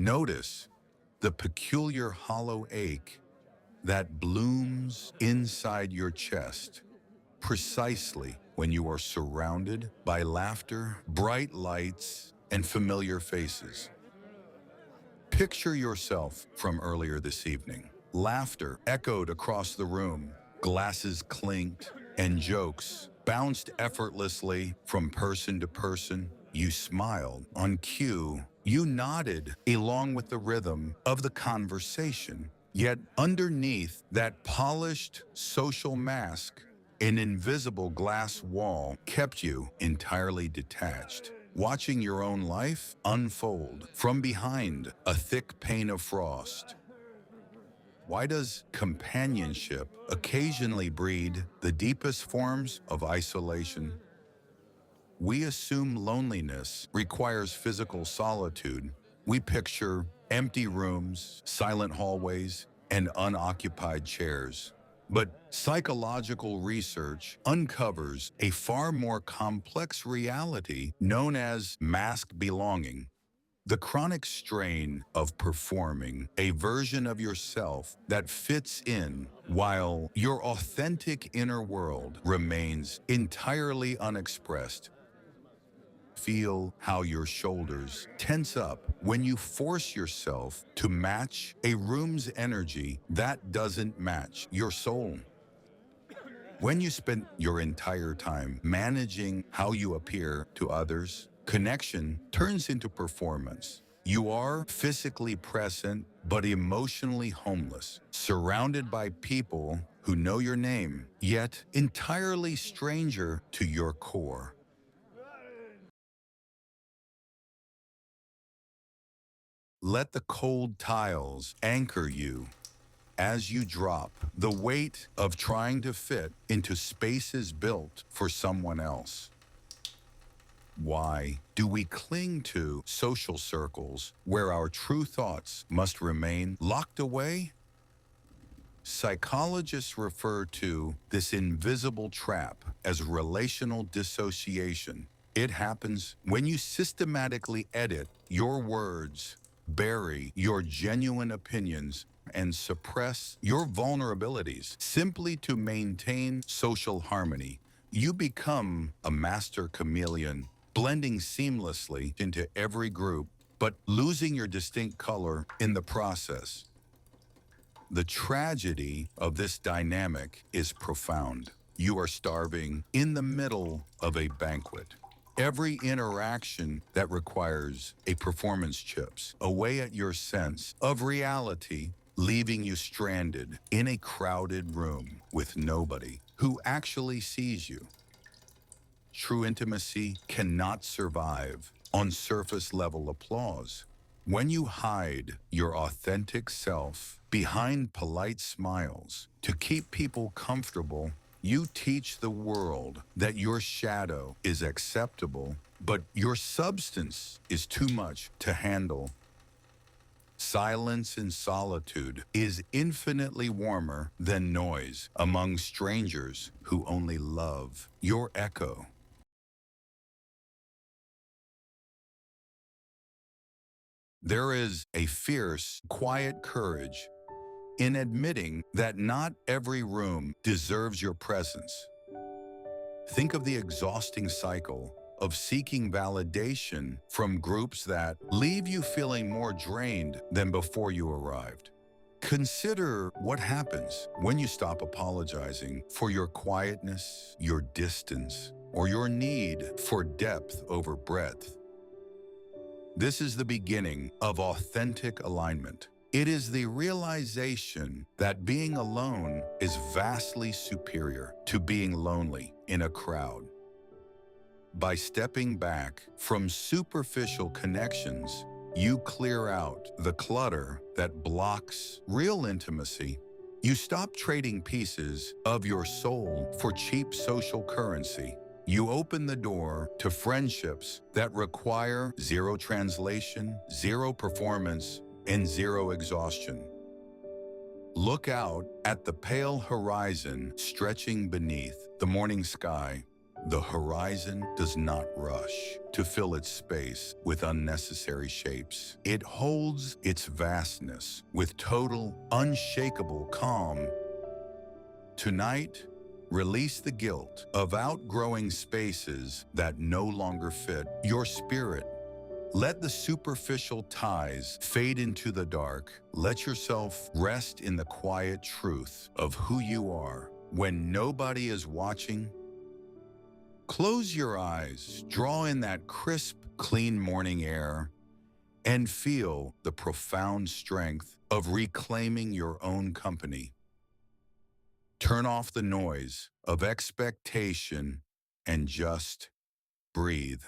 Notice the peculiar hollow ache that blooms inside your chest precisely when you are surrounded by laughter, bright lights, and familiar faces. Picture yourself from earlier this evening. Laughter echoed across the room, glasses clinked, and jokes bounced effortlessly from person to person. You smiled on cue. You nodded along with the rhythm of the conversation. Yet underneath that polished social mask, an invisible glass wall kept you entirely detached, watching your own life unfold from behind a thick pane of frost. Why does companionship occasionally breed the deepest forms of isolation? We assume loneliness requires physical solitude. We picture empty rooms, silent hallways, and unoccupied chairs. But psychological research uncovers a far more complex reality known as masked belonging. The chronic strain of performing a version of yourself that fits in while your authentic inner world remains entirely unexpressed. Feel how your shoulders tense up when you force yourself to match a room's energy that doesn't match your soul. When you spend your entire time managing how you appear to others, connection turns into performance. You are physically present but emotionally homeless, surrounded by people who know your name, yet entirely stranger to your core. Let the cold tiles anchor you as you drop the weight of trying to fit into spaces built for someone else. Why do we cling to social circles where our true thoughts must remain locked away? Psychologists refer to this invisible trap as relational dissociation. It happens when you systematically edit your words, bury your genuine opinions, and suppress your vulnerabilities simply to maintain social harmony. You become a master chameleon, blending seamlessly into every group, but losing your distinct color in the process. The tragedy of this dynamic is profound. You are starving in the middle of a banquet. Every interaction that requires a performance chips away at your sense of reality, leaving you stranded in a crowded room with nobody who actually sees you. True intimacy cannot survive on surface level applause. When you hide your authentic self behind polite smiles to keep people comfortable, you teach the world that your shadow is acceptable, but your substance is too much to handle. Silence and solitude is infinitely warmer than noise among strangers who only love your echo. There is a fierce, quiet courage in admitting that not every room deserves your presence. Think of the exhausting cycle of seeking validation from groups that leave you feeling more drained than before you arrived. Consider what happens when you stop apologizing for your quietness, your distance, or your need for depth over breadth. This is the beginning of authentic alignment. It is the realization that being alone is vastly superior to being lonely in a crowd. By stepping back from superficial connections, you clear out the clutter that blocks real intimacy. You stop trading pieces of your soul for cheap social currency. You open the door to friendships that require zero translation, zero performance, and zero exhaustion. Look out at the pale horizon stretching beneath the morning sky. The horizon does not rush to fill its space with unnecessary shapes. It holds its vastness with total, unshakable calm. Tonight, release the guilt of outgrowing spaces that no longer fit your spirit. Let the superficial ties fade into the dark. Let yourself rest in the quiet truth of who you are. When nobody is watching, close your eyes, draw in that crisp, clean morning air, and feel the profound strength of reclaiming your own company. Turn off the noise of expectation and just breathe.